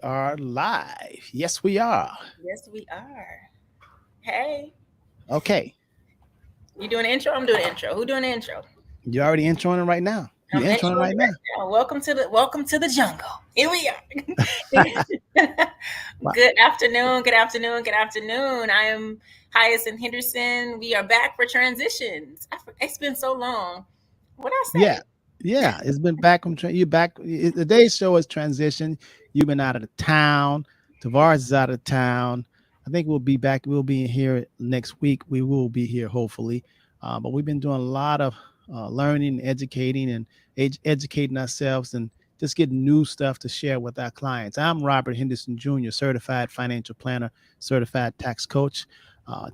Are live. Yes, we are. Yes, we are. Hey, Okay. you doing the intro? I'm doing the intro. Who doing the intro? You're already introing it right now. I'm You're introing introing right it now. right now. Welcome to the jungle. Here we Wow. are. Good afternoon. Good afternoon. Good afternoon. I am Hyacinth Henderson. We are back for transitions. It's been so long. What I Yeah. say? Yeah. It's been back from you back. Today's show is transition. You've been out of the town. Tavares is out of town. I think we'll be back. We'll be here next week. We will be here hopefully. But we've been doing a lot of learning, educating, and educating ourselves and just getting new stuff to share with our clients. I'm Robert Henderson Jr., certified financial planner, certified tax coach.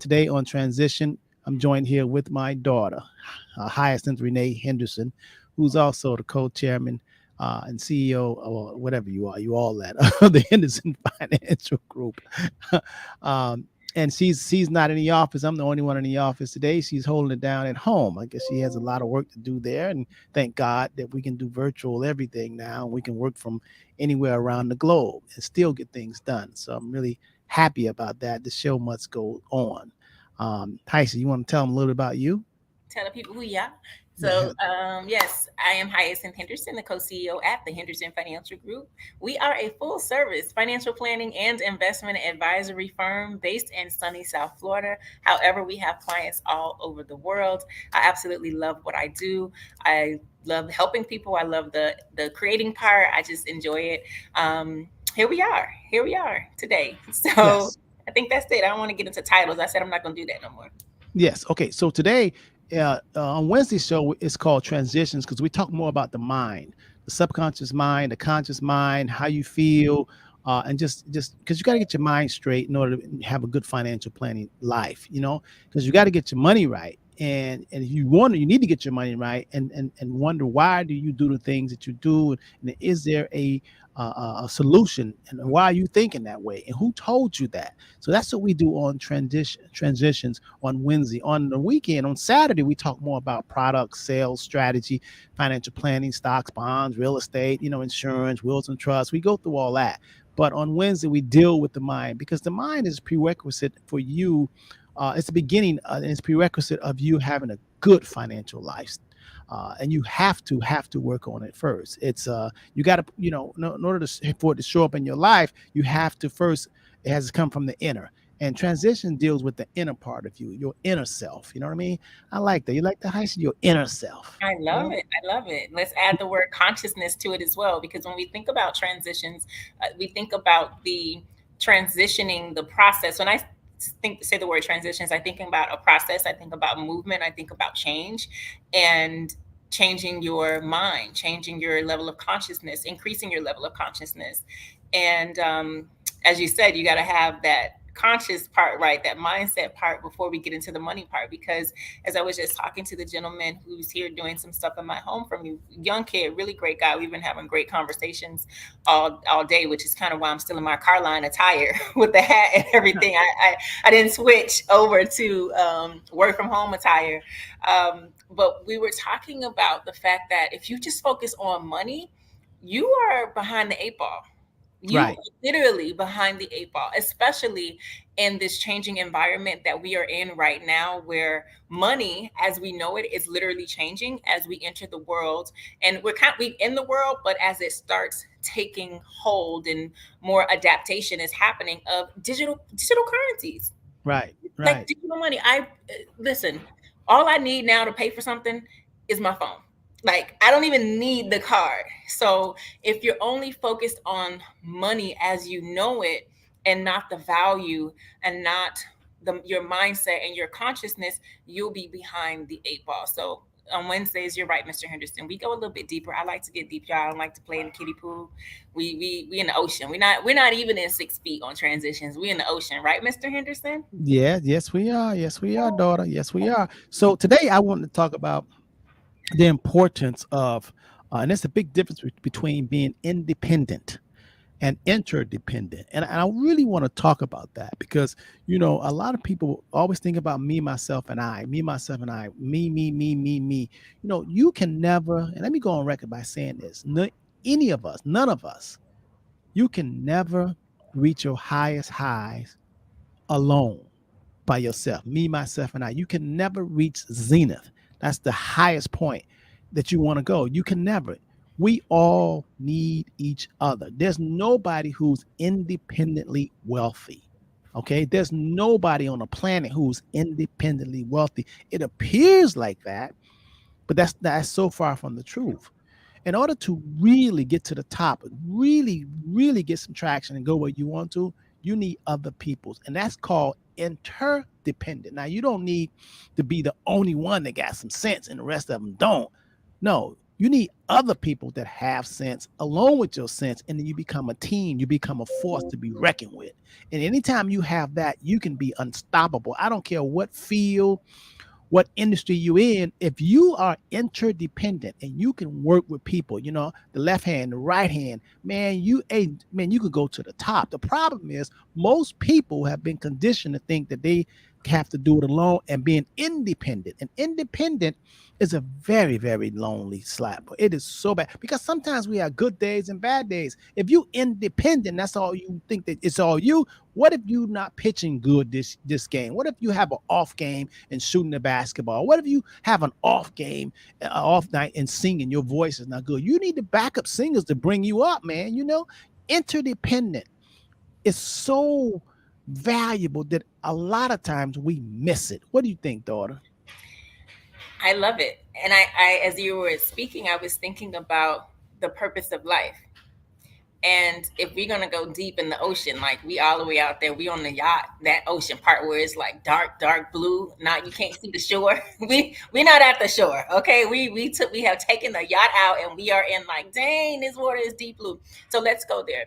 Today on transition, I'm joined here with my daughter, Hyacinth Renee Henderson, who's also the co-chairman and CEO or whatever you are. You all that of the Henderson Financial Group. um, and she's not in the office. I'm the only one in the office today. She's holding it down at home. I guess she has a lot of work to do there, and thank God that we can do virtual everything now. We can work from anywhere around the globe and still get things done. So I'm really happy about that. The show must go on. Tyson, you want to tell them a little bit about you? Tell the people who you are. Yeah. Yes, I am Hyacinth Henderson, the co-CEO at the Henderson Financial Group. We are a full-service financial planning and investment advisory firm based in sunny South Florida. However, we have clients all over the world. I absolutely love what I do. I love helping people. I love the creating part. I just enjoy it. Here we are. Here we are today. So Yes. I think that's it. I don't want to get into titles. I said I'm not going to do that no more. Yes. Okay. So today, on Wednesday's show, it's called Transitions because we talk more about the mind, the subconscious mind, the conscious mind, how you feel, and just because you got to get your mind straight in order to have a good financial planning life. Because you got to get your money right. And if you wonder, you need to get your money right, and wonder why do you do the things that you do, and is there a solution, and why are you thinking that way, and who told you that? So that's what we do on transitions on Wednesday. On the weekend, on Saturday, we talk more about products, sales, strategy, financial planning, stocks, bonds, real estate, insurance, wills and trusts. We go through all that. But on Wednesday, we deal with the mind because the mind is prerequisite for you. It's the beginning, and it's prerequisite of you having a good financial life. And you have to work on it first. It's you got to in order for it to show up in your life, you have to first. It has to come from the inner. And transition deals with the inner part of you, your inner self. You know what I mean? I like that. You like that? I said your inner self. I love it. I love it. Let's add the word consciousness to it as well, because when we think about transitions, we think about the transitioning, the process. When I say the word transitions, I think about a process. I think about movement. I think about change, and changing your mind, changing your level of consciousness, increasing your level of consciousness. And as you said, you got to have that conscious part right, that mindset part, before we get into the money part. Because as I was just talking to the gentleman who's here doing some stuff in my home from you, young kid, really great guy. We've been having great conversations all day, which is kind of why I'm still in my car line attire with the hat and everything. I didn't switch over to work from home attire. But we were talking about the fact that if you just focus on money, you are behind the eight ball. You are Right. literally behind the eight ball, especially in this changing environment that we are in right now, where money, as we know it, is literally changing as we enter the world. And we in the world, but as it starts taking hold and more adaptation is happening of digital currencies, Right. like Right. digital money. I listen. All I need now to pay for something is my phone. Like I don't even need the card. So if you're only focused on money as you know it, and not the value, and not your mindset and your consciousness, you'll be behind the eight ball. So on Wednesdays, you're right, Mr. Henderson. We go a little bit deeper. I like to get deep, y'all. I don't like to play in the kiddie pool. We in the ocean. We're not even in 6 feet on transitions. We in the ocean, right, Mr. Henderson? Yeah. Yes, we are. Yes, we are, daughter. Yes, we are. So today, I want to talk about the importance of, and there's a big difference between being independent and interdependent. And I really want to talk about that because, a lot of people always think about me, myself, and I, me, myself, and I, me, me. You can never, and let me go on record by saying this, any of us, none of us, You can never reach your highest highs alone by yourself, me, myself, and I. You can never reach zenith. That's the highest point that you want to go. You can never. We all need each other. There's nobody who's independently wealthy. Okay. There's nobody on the planet who's independently wealthy. It appears like that, but that's so far from the truth. In order to really get to the top, really get some traction and go where you want to, you need other people's. And that's called interdependent. Now, you don't need to be the only one that got some sense and the rest of them don't. No, you need other people that have sense along with your sense. And then you become a team, you become a force to be reckoned with. And anytime you have that, you can be unstoppable. I don't care what field, what industry you in. If you are interdependent and you can work with people, the left hand, the right hand, man, you could go to the top. The problem is most people have been conditioned to think that they have to do it alone, and being independent. And independent is a very, very lonely slap. It is so bad because sometimes we have good days and bad days. If you independent, that's all you think, that it's all you. What if you not pitching good this game? What if you have an off game and shooting the basketball? What if you have an off game, off night, and singing? Your voice is not good. You need the backup singers to bring you up, man. Interdependent is so valuable that a lot of times we miss it. What do you think, daughter? I love it. And I, as you were speaking, I was thinking about the purpose of life. And if we're gonna go deep in the ocean, like we all the way out there, we on the yacht, that ocean part where it's like dark, dark blue. Now you can't see the shore. We not at the shore. Okay. We have taken the yacht out and we are in like, dang, this water is deep blue. So let's go there.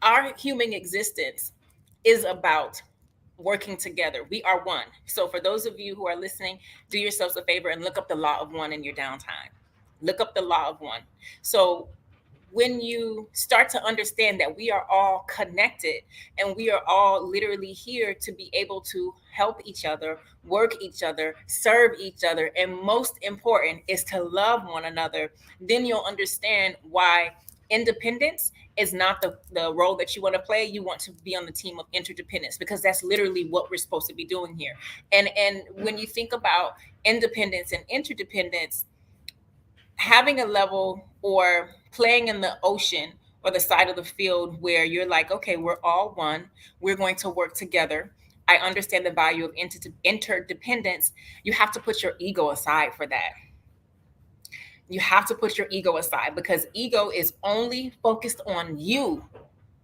Our human existence is about working together. We are one. So for those of you who are listening, do yourselves a favor and look up the law of one in your downtime. Look up the law of one. So when you start to understand that we are all connected and we are all literally here to be able to help each other, work each other, serve each other, and most important is to love one another, then you'll understand why independence is not the role that you want to play. You want to be on the team of interdependence, because that's literally what we're supposed to be doing here. And when you think about independence and interdependence, having a level or playing in the ocean or the side of the field where you're like, okay, we're all one, we're going to work together. I understand the value of interdependence. You have to put your ego aside for that. You have to put your ego aside, because ego is only focused on you,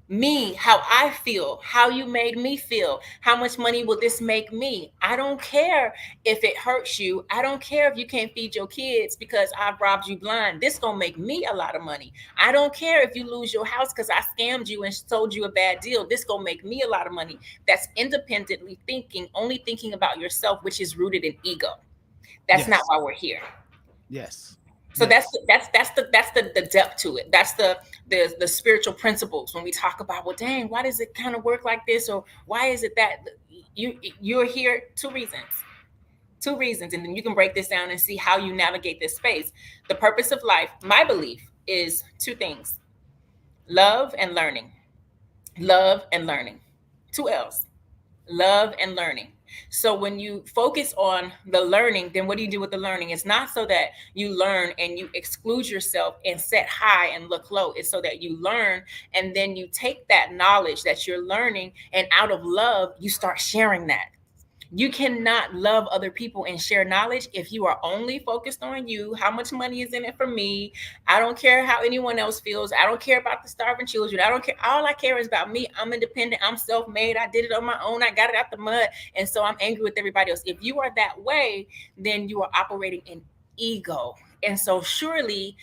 me, how I feel, how you made me feel, how much money will this make me? I don't care if it hurts you. I don't care if you can't feed your kids because I've robbed you blind. This gonna make me a lot of money. I don't care if you lose your house because I scammed you and sold you a bad deal. This gonna make me a lot of money. That's independently thinking, only thinking about yourself, which is rooted in ego. That's not Yes. why we're here. Yes. So that's Yes. the depth to it. That's the spiritual principles. When we talk about, well, dang, why does it kind of work like this, or why is it that you're here? Two reasons, and then you can break this down and see how you navigate this space. The purpose of life, my belief, is two things: love and learning. Love and learning. Two L's. Love and learning. So when you focus on the learning, then what do you do with the learning? It's not so that you learn and you exclude yourself and set high and look low. It's so that you learn, and then you take that knowledge that you're learning, and out of love, you start sharing that. You cannot love other people and share knowledge if you are only focused on you. How much money is in it for me? I don't care how anyone else feels. I don't care about the starving children. I don't care. All I care is about me. I'm independent. I'm self-made. I did it on my own. I got it out the mud. And so I'm angry with everybody else. If you are that way, then you are operating in ego. And so surely,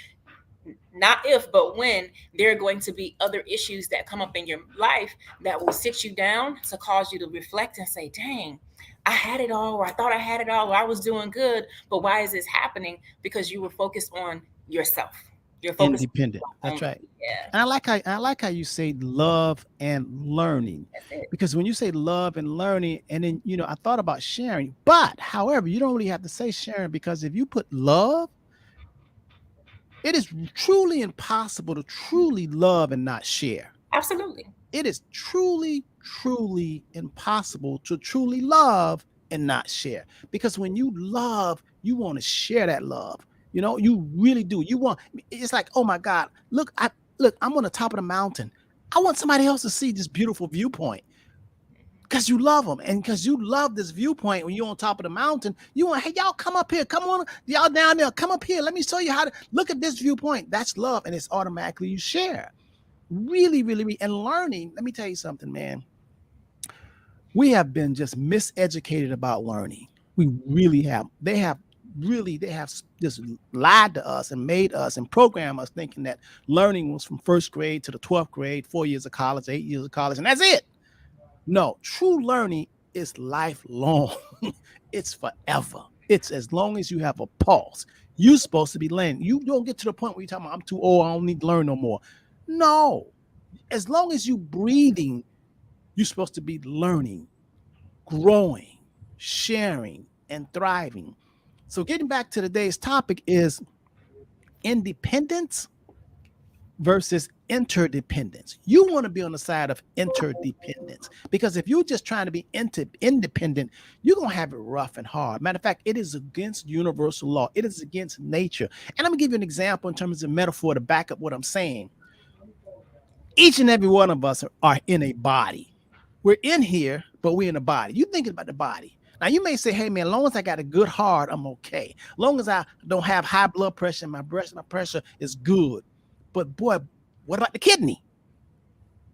not if, but when, there are going to be other issues that come up in your life that will sit you down to cause you to reflect and say, dang, I had it all, or I thought I had it all, or I was doing good, but why is this happening? Because you were focused on yourself. You're focused Independent. on That's right. only. Yeah, And I like how you say love and learning. that's it. Because when you say love and learning, and then I thought about sharing, but however, you don't really have to say sharing, because if you put love It is truly impossible to truly love and not share. Absolutely. It is truly, truly impossible to truly love and not share. Because when you love, you want to share that love. You know, you really do. You want, it's like, oh my God, look, I'm on the top of the mountain. I want somebody else to see this beautiful viewpoint because you love them. And because you love this viewpoint when you're on top of the mountain, you want, hey, y'all come up here. Come on, y'all down there. Come up here. Let me show you how to look at this viewpoint. That's love. And it's automatically you share. Really, really, really, and learning. Let me tell you something, man. We have been just miseducated about learning. We really have. They have just lied to us and made us and programmed us thinking that learning was from first grade to the 12th grade, 4 years of college, 8 years of college, and that's it. No, true learning is lifelong. It's forever. It's as long as you have a pulse. You're supposed to be learning. You don't get to the point where you're talking about, I'm too old, I don't need to learn no more. No, as long as you breathing, you're supposed to be learning, growing, sharing, and thriving. So getting back to today's topic is independence versus interdependence. You want to be on the side of interdependence because if you're just trying to be independent, you're going to have it rough and hard. Matter of fact, it is against universal law. It is against nature. And I'm going to give you an example in terms of metaphor to back up what I'm saying. Each and every one of us are in a body. We're in here, but we're in a body. You're thinking about the body. Now you may say, hey man, as long as I got a good heart, I'm okay. As long as I don't have high blood pressure, my pressure is good. But boy, what about the kidney?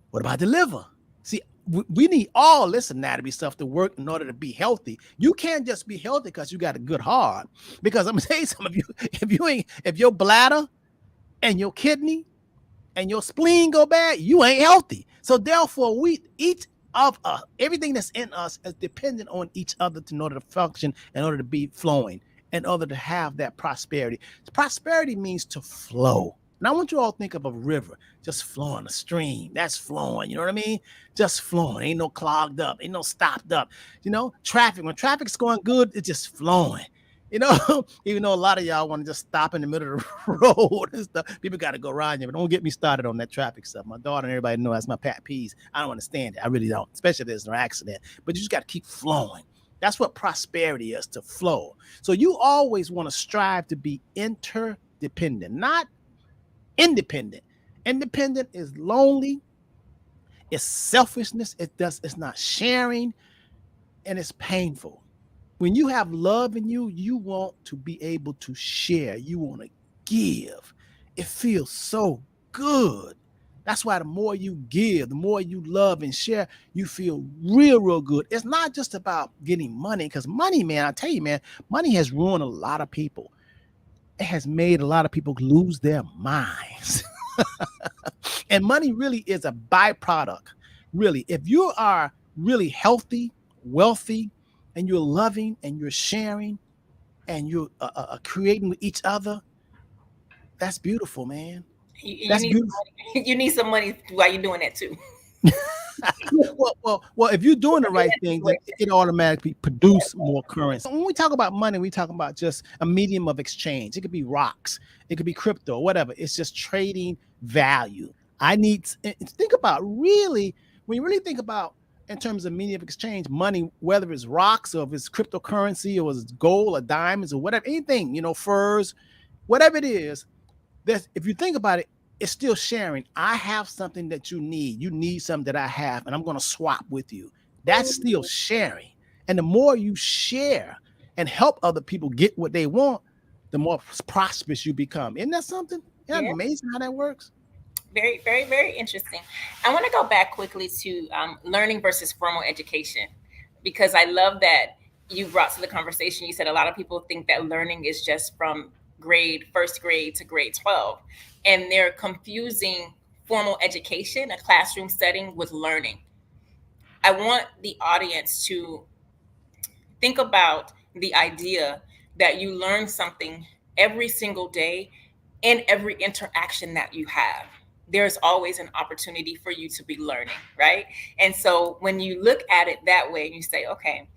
What about the liver? See, we need all this anatomy stuff to work in order to be healthy. You can't just be healthy because you got a good heart. Because I'm gonna tell you some of you, if your bladder and your kidney and your spleen go bad, you ain't healthy. So therefore, we each of us, everything that's in us is dependent on each other in order to function, in order to be flowing, in order to have that prosperity. Prosperity means to flow. And I want you all to think of a river just flowing, a stream that's flowing. You know what I mean? Just flowing. Ain't no clogged up, ain't no stopped up. You know, traffic, when traffic's going good, it's just flowing. You know, even though a lot of y'all want to just stop in the middle of the road and stuff, people got to go around you. But don't get me started on that traffic stuff. My daughter and everybody know that's my pet peeves. I don't understand it. I really don't, especially if there's an accident. But you just got to keep flowing. That's what prosperity is, to flow. So you always want to strive to be interdependent, not independent. Independent is lonely, it's selfishness, it's not sharing, and it's painful. When you have love in you, you want to be able to share. You want to give. It feels so good. That's why the more you give, the more you love and share, you feel real, real good. It's not just about getting money, because money, man, I tell you, man, money has ruined a lot of people. It has made a lot of people lose their minds. And money really is a byproduct. Really, if you are really healthy, wealthy, and you're loving and you're sharing and you're creating with each other, that's beautiful, man. You That's need some beautiful. money. You need some money while you're doing that too. Well, if you're doing the In right that thing, then situation. it automatically produce more currency. When we talk about money, we talk about just a medium of exchange. It could be rocks, it could be crypto, whatever. It's just trading value. I need think about really when you really think about in terms of medium of exchange, money, whether it's rocks or if it's cryptocurrency or it's gold or diamonds or whatever, anything, furs, whatever it is, there's, if you think about it, it's still sharing. I have something that you need. You need something that I have, and I'm going to swap with you. That's still sharing. And the more you share and help other people get what they want, the more prosperous you become. Isn't that something? Isn't that Yeah. amazing how that works? Very, very, very interesting. I want to go back quickly to learning versus formal education because I love that you brought to the conversation. You said a lot of people think that learning is just from first grade to grade 12, and they're confusing formal education, a classroom setting, with learning. I want the audience to think about the idea that you learn something every single day in every interaction that you have. There's always an opportunity for you to be learning, right? And so when you look at it that way and you say, okay,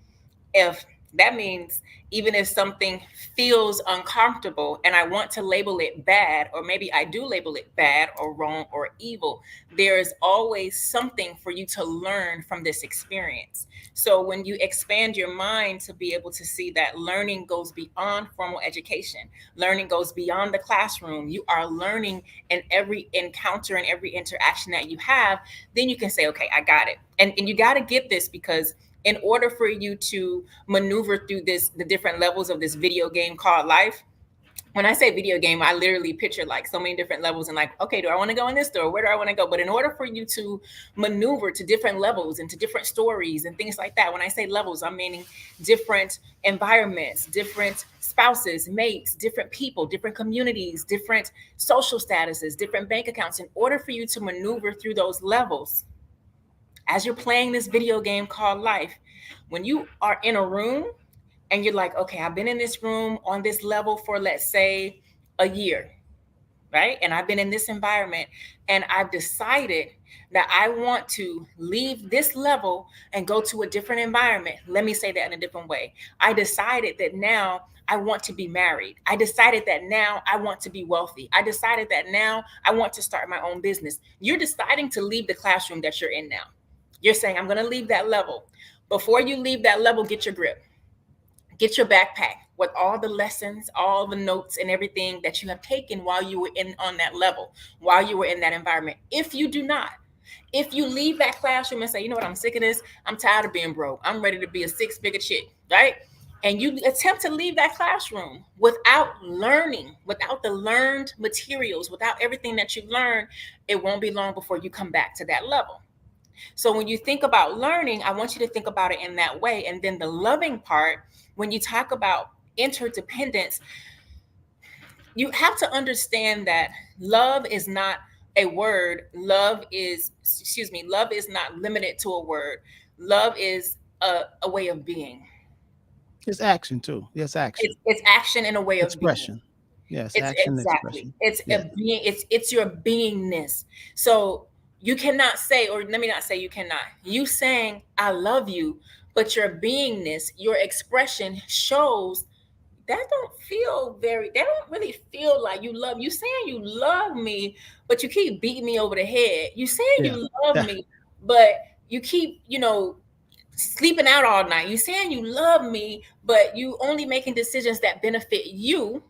if That means even if something feels uncomfortable and I want to label it bad, or maybe I do label it bad or wrong or evil, there is always something for you to learn from this experience. So when you expand your mind to be able to see that learning goes beyond formal education, learning goes beyond the classroom, you are learning in every encounter and every interaction that you have, then you can say, okay, I got it. And you got to get this, because in order for you to maneuver through the different levels of this video game called life, when I say video game, I literally picture like so many different levels and like, okay, do I want to go in this store? Where do I want to go? But in order for you to maneuver to different levels and to different stories and things like that, when I say levels, I'm meaning different environments, different spouses, mates, different people, different communities, different social statuses, different bank accounts. In order for you to maneuver through those levels, as you're playing this video game called life, when you are in a room and you're like, okay, I've been in this room on this level for, let's say, a year, right? And I've been in this environment and I've decided that I want to leave this level and go to a different environment. Let me say that in a different way. I decided that now I want to be married. I decided that now I want to be wealthy. I decided that now I want to start my own business. You're deciding to leave the classroom that you're in now. You're saying, I'm going to leave that level. Before you leave that level, get your grip, get your backpack with all the lessons, all the notes and everything that you have taken while you were in on that level, while you were in that environment. If you do not, if you leave that classroom and say, you know what, I'm sick of this, I'm tired of being broke, I'm ready to be a six-figure chick, right? And you attempt to leave that classroom without learning, without the learned materials, without everything that you've learned, it won't be long before you come back to that level. So when you think about learning, I want you to think about it in that way. And then the loving part, when you talk about interdependence, you have to understand that love is not a word. Love is not limited to a word. Love is a way of being. It's action too. Yes, action, It's action and a way of being. expression. Yes, It's action, exactly. expression. It's a Yeah. being. It's your beingness. So you cannot say, or let me not say you cannot. You saying I love you, but your beingness, your expression shows that don't feel very. That don't really feel like you love. You saying you love me, but you keep beating me over the head. You saying Yeah. you love Yeah. me, but you keep sleeping out all night. You saying you love me, but you only making decisions that benefit you.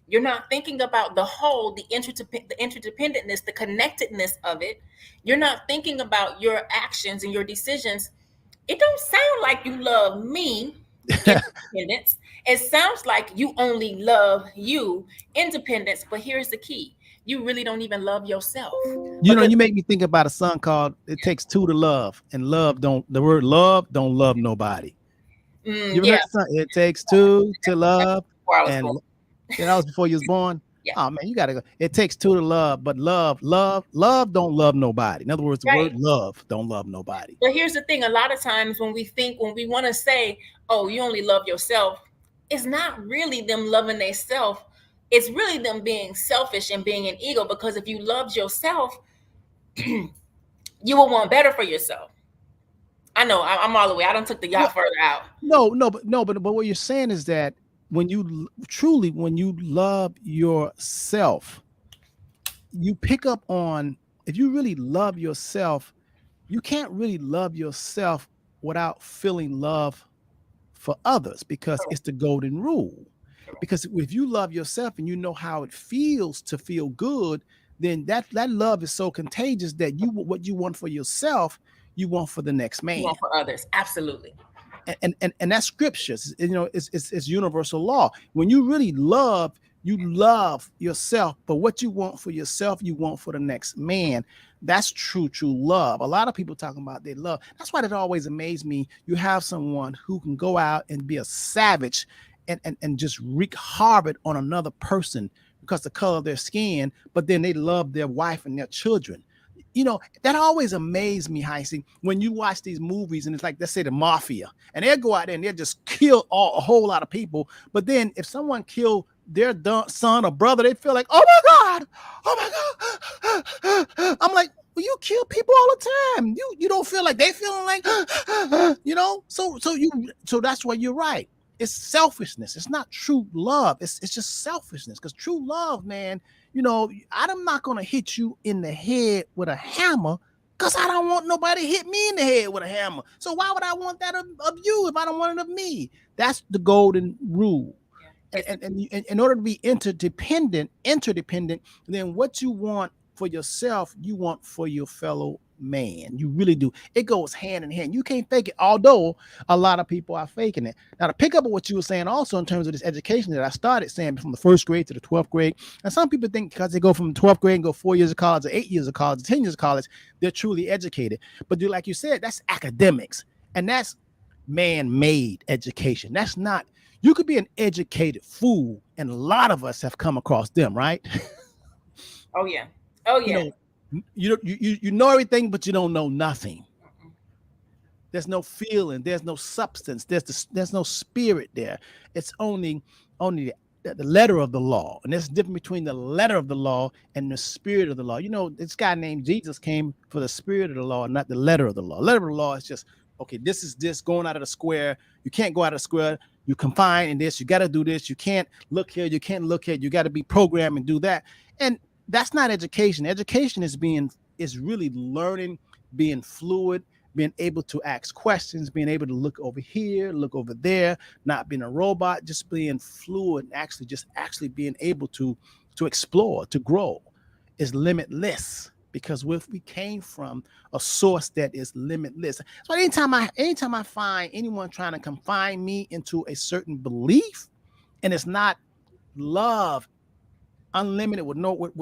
You're not thinking about the whole, the interdependentness, the connectedness of it. You're not thinking about your actions and your decisions. It don't sound like you love me, independence. It sounds like you only love you, independence. But here's the key: you really don't even love yourself, You know, because you make me think about a song called "It Takes Two to Love," and love don't. The word love don't love nobody. You ever yeah, heard the song? It takes two to that's love, before I was and born. that was before you was born. Yeah, Oh man, you gotta go. It takes two to love, but love don't love nobody. In other words, the word right. love don't love nobody. But here's the thing: a lot of times when we want to say, "Oh, you only love yourself," it's not really them loving themselves. It's really them being selfish and being an ego. Because if you loved yourself, you will want better for yourself. I know I'm all the way. I don't took the No, yacht further out. no, but what you're saying is that when truly when you love yourself, you pick up on if you really love yourself, you can't really love yourself without feeling love for others because Correct. it's the golden rule. Correct. Because if you love yourself and you know how it feels to feel good, then that love is so contagious that you what you want for yourself, you want for the next You man. want for others. Absolutely. And that's scriptures. You know, it's universal law. When you really love, you love yourself, but what you want for yourself, you want for the next man. That's true love. A lot of people talking about their love. That's why it always amazed me. You have someone who can go out and be a savage and just wreak havoc on another person because the color of their skin, but then they love their wife and their children. You know, that always amazed me, Heisey, when you watch these movies and it's like, let's say the mafia, and they'll go out there and they'll just kill a whole lot of people. But then if someone kill their son or brother, they feel like, oh my God. I'm like, well, you kill people all the time. You don't feel like they feeling like, so that's why you're right. It's selfishness. It's not true love. It's just selfishness. Because true love, man, I'm not gonna hit you in the head with a hammer because I don't want nobody to hit me in the head with a hammer. So why would I want that of you if I don't want it of me? That's the golden rule. Yeah. And in order to be interdependent, then what you want for yourself, you want for your fellow man. You really do. It goes hand in hand. You can't fake it, although a lot of people are faking it. Now, to pick up on what you were saying also in terms of this education that I started saying from the first grade to the 12th grade, and some people think because they go from 12th grade and go 4 years of college or 8 years of college, 10 years of college, they're truly educated. But like you said, that's academics. And that's man-made education. That's not, you could be an educated fool, and a lot of us have come across them, right? Oh yeah. Oh you yeah. know, you know everything, but you don't know nothing. Mm-mm. There's no feeling. There's no substance. There's no spirit there. It's only the letter of the law, and there's a difference between the letter of the law and the spirit of the law. This guy named Jesus came for the spirit of the law, not the letter of the law. Letter of the law is just okay. This is this going out of the square. You can't go out of the square. You confined in this. You got to do this. You can't look here. You can't look here. You got to be programmed and do that. And that's not education. Education is really learning, being fluid, being able to ask questions, being able to look over here, look over there, not being a robot, just being fluid, actually being able to explore, to grow is limitless because we came from a source that is limitless. So anytime I find anyone trying to confine me into a certain belief and it's not love, unlimited with no with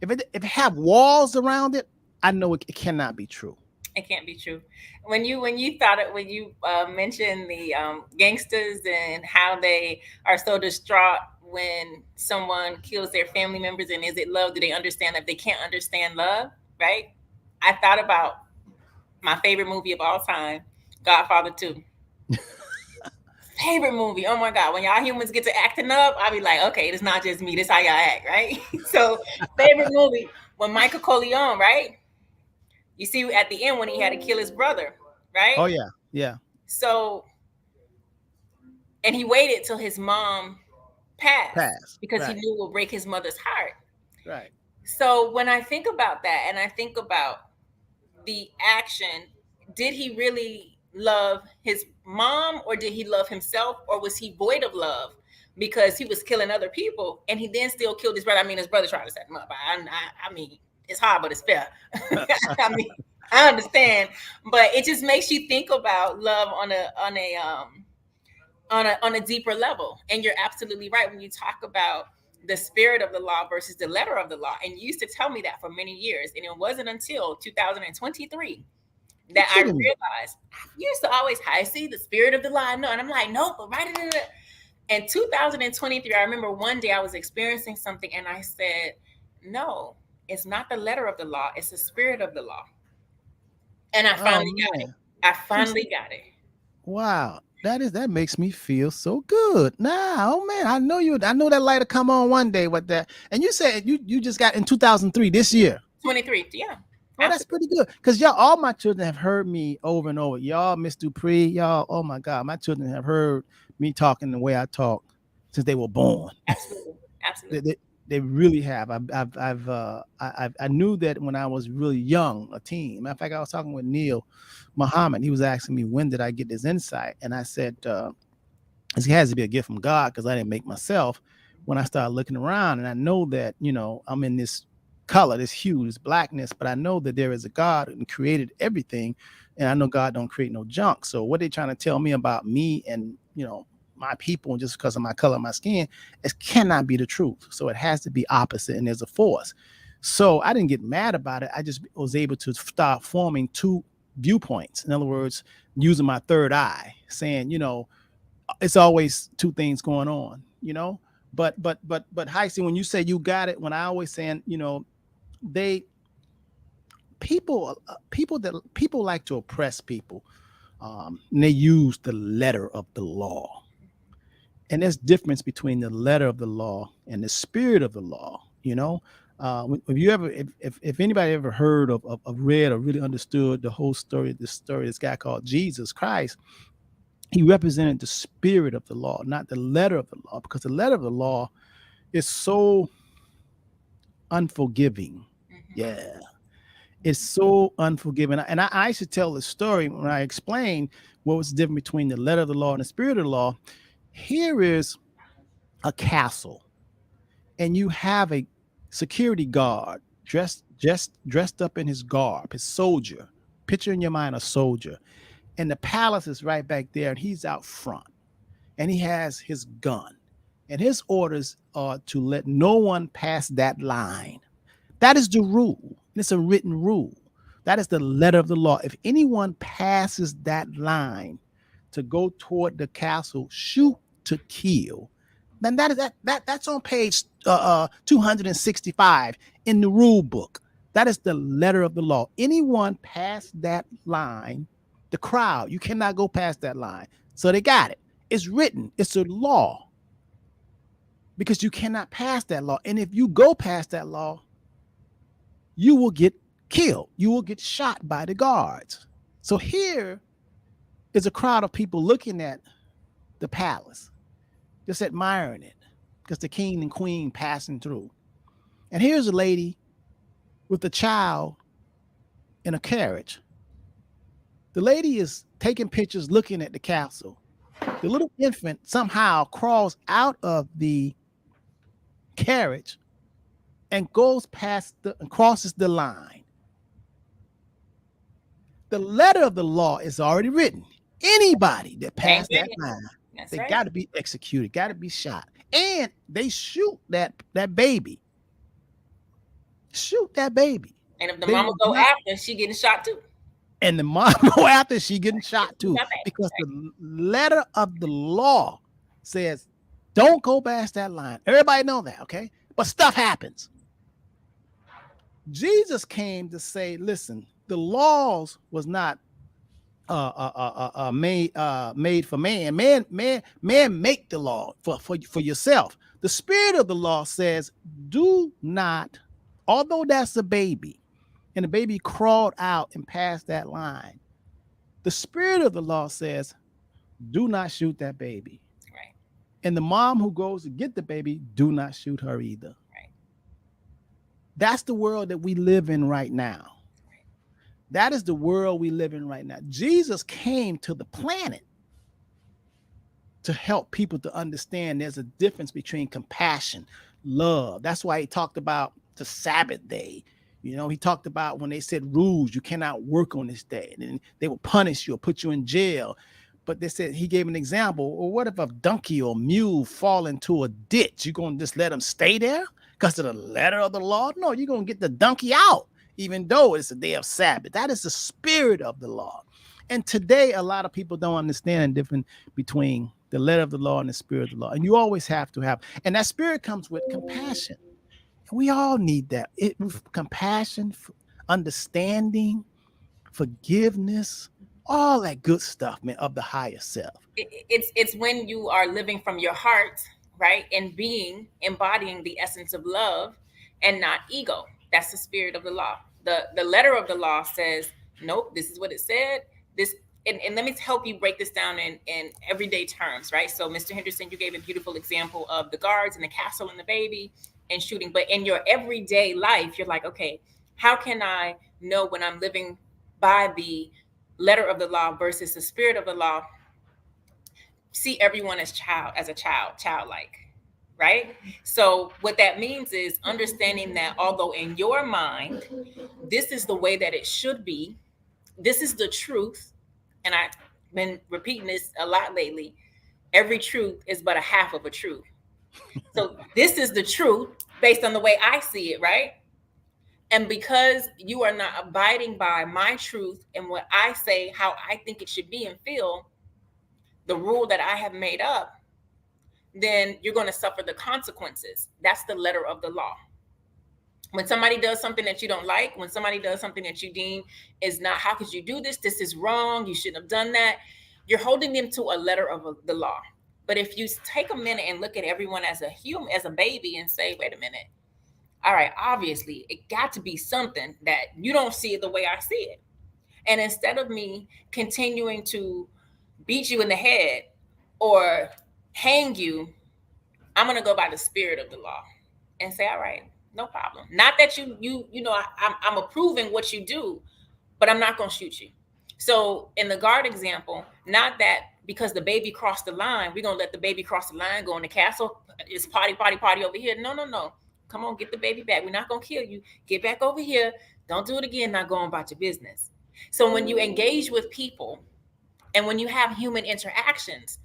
if it have walls around it, I know it cannot be true. It can't be true. When you thought it when you mentioned the gangsters and how they are so distraught when someone kills their family members, and is it love? Do they understand that they can't understand love? Right. I thought about my favorite movie of all time, Godfather 2. Favorite movie. Oh my God. When y'all humans get to acting up, I'll be like, okay, it's not just me. This how y'all act, right? So favorite movie when Michael Corleone, right? You see at the end when he had to kill his brother, right? Oh yeah, yeah. So, and he waited till his mom passed Pass. because he Right, knew it would break his mother's heart. right. So when I think about that and I think about the action, did he really love his mom or did he love himself or was he void of love because he was killing other people and he then still killed his brother? I mean, his brother tried to set him up. I mean, it's hard, but it's fair. I mean, I understand, but it just makes you think about love on a deeper level. And you're absolutely right when you talk about the spirit of the law versus the letter of the law. And you used to tell me that for many years. And it wasn't until 2023 You're that I kidding me. realized you used to always I see the spirit of the law. No, and I'm like, nope, but right in 2023, I remember one day I was experiencing something and I said, no, it's not the letter of the law, it's the spirit of the law. And I Oh finally got it. man. I See, see, finally got it. wow. That makes me feel so good. Nah, oh man, I know that light will come on one day with that. And you said you just got in 2003 this year. 23. Yeah, Oh, that's absolutely. pretty good. Because y'all, all my children have heard me over and over. Y'all, Miss Dupree, y'all, oh my God, my children have heard me talking the way I talk since they were born. Absolutely. They, Absolutely. they, they really have. I knew that when I was really young, a teen. Matter of fact, I was talking with Neil Muhammad. He was asking me when did I get this insight, and I said it has to be a gift from God because I didn't make myself. When I started looking around, and I know that I'm in this color, this hue, this blackness, but I know that there is a God and created everything, and I know God don't create no junk. So what they trying to tell me about me and my people, and just because of my color, of my skin, it cannot be the truth. So it has to be opposite, and there's a force. So I didn't get mad about it. I just was able to start forming two viewpoints. In other words, using my third eye, saying, it's always two things going on. But Heisey, when you say you got it, when I always saying, they people like to oppress people, and they use the letter of the law. And there's difference between the letter of the law and the spirit of the law. If you ever if anybody ever heard of read or really understood the whole story, this story, this guy called Jesus Christ, He represented the spirit of the law, not the letter of the law, because the letter of the law is so unforgiving. Hmm. Yeah, it's so unforgiving. And I should tell the story when I explain what was the difference between the letter of the law and the spirit of the law. Here is a castle, and you have a security guard dressed up in his garb, his soldier. Picture in your mind a soldier, and the palace is right back there, and he's out front, and he has his gun, and his orders are to let no one pass that line. That is the rule. It's a written rule. That is the letter of the law. If anyone passes that line to go toward the castle, shoot to kill, then that's on page 265 in the rule book. That is the letter of the law. Anyone past that line, the crowd, you cannot go past that line. So they got it. It's written. It's a law because you cannot pass that law. And if you go past that law, you will get killed. You will get shot by the guards. So here is a crowd of people looking at the palace, just admiring it, because the king and queen passing through. And here's a lady with a child in a carriage. The lady is taking pictures looking at the castle. The little infant somehow crawls out of the carriage and goes past and crosses the line. The letter of the law is already written. Anybody that Ain't passed that written. line, That's they right. got to be executed, got to be shot. And they shoot that baby. Shoot that baby. And if the They mama will go not. after, she getting shot too. And the mom go after she getting shot too, Not that. because the letter of the law says don't go past that line. Everybody know that, okay? But stuff happens. Jesus came to say, listen, the laws was not made for man. Man make the law for yourself. The spirit of the law says, do not, although that's a baby, and the baby crawled out and passed that line. The spirit of the law says, do not shoot that baby. Right. And the mom who goes to get the baby, do not shoot her either. Right. That's the world that we live in right now. Right. That is the world we live in right now. Jesus came to the planet to help people to understand there's a difference between compassion, love. That's why he talked about the Sabbath day. You know, he talked about when they said rules, you cannot work on this day, and they will punish you or put you in jail. But they said, he gave an example. Well, what if a donkey or mule fall into a ditch? You gonna just let them stay there because of the letter of the law? No, you're gonna get the donkey out, even though it's a day of Sabbath. That is the spirit of the law. And today, a lot of people don't understand the difference between the letter of the law and the spirit of the law. And you always have to have, and that spirit comes with compassion. And we all need that. Compassion, understanding, forgiveness, all that good stuff, man, of the higher self. It's when you are living from your heart, right, and being embodying the essence of love and not ego. That's the spirit of the law. The letter of the law says, nope, this is what it said. This and let me help you break this down in everyday terms, right? So, Mr. Henderson, you gave a beautiful example of the guards and the castle and the baby and shooting. But in your everyday life, you're like, okay, how can I know when I'm living by the letter of the law versus the spirit of the law? See everyone as a childlike, right? So what that means is understanding that although in your mind this is the way that it should be, this is the truth, and I've been repeating this a lot lately, every truth is but a half of a truth. So this is the truth based on the way I see it, right? And because you are not abiding by my truth and what I say, how I think it should be and feel, the rule that I have made up, then you're going to suffer the consequences. That's the letter of the law. When somebody does something that you don't like, when somebody does something that you deem is not, how could you do this? This is wrong. You shouldn't have done that. You're holding them to a letter of the law. But if you take a minute and look at everyone as a human, as a baby, and say, wait a minute, all right, obviously, it got to be something that you don't see it the way I see it. And instead of me continuing to beat you in the head or hang you, I'm gonna go by the spirit of the law and say, all right, no problem. Not that I'm approving what you do, but I'm not gonna shoot you. So in the guard example, not that because the baby crossed the line, we're gonna let the baby cross the line, go in the castle. It's party, party, party over here. No, no, no. Come on, get the baby back. We're not gonna kill you. Get back over here. Don't do it again. Not going about your business. So when you engage with people and when you have human interactions,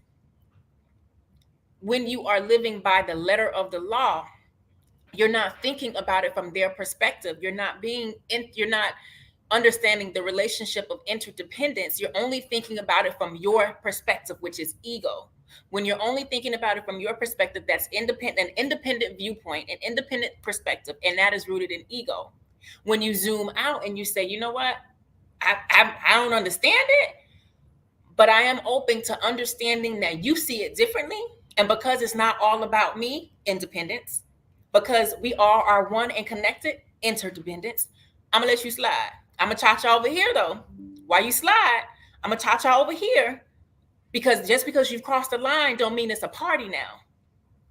when you are living by the letter of the law, you're not thinking about it from their perspective. You're not understanding the relationship of interdependence. You're only thinking about it from your perspective, which is ego. When you're only thinking about it from your perspective, that's an independent viewpoint, an independent perspective, and that is rooted in ego. When you zoom out and you say, you know what, I don't understand it, but I am open to understanding that you see it differently. And because it's not all about me, independence, because we all are one and connected, interdependence, I'm gonna let you slide. I'm gonna cha-cha over here though. While you slide, I'm gonna cha-cha over here because just because you've crossed the line don't mean it's a party now.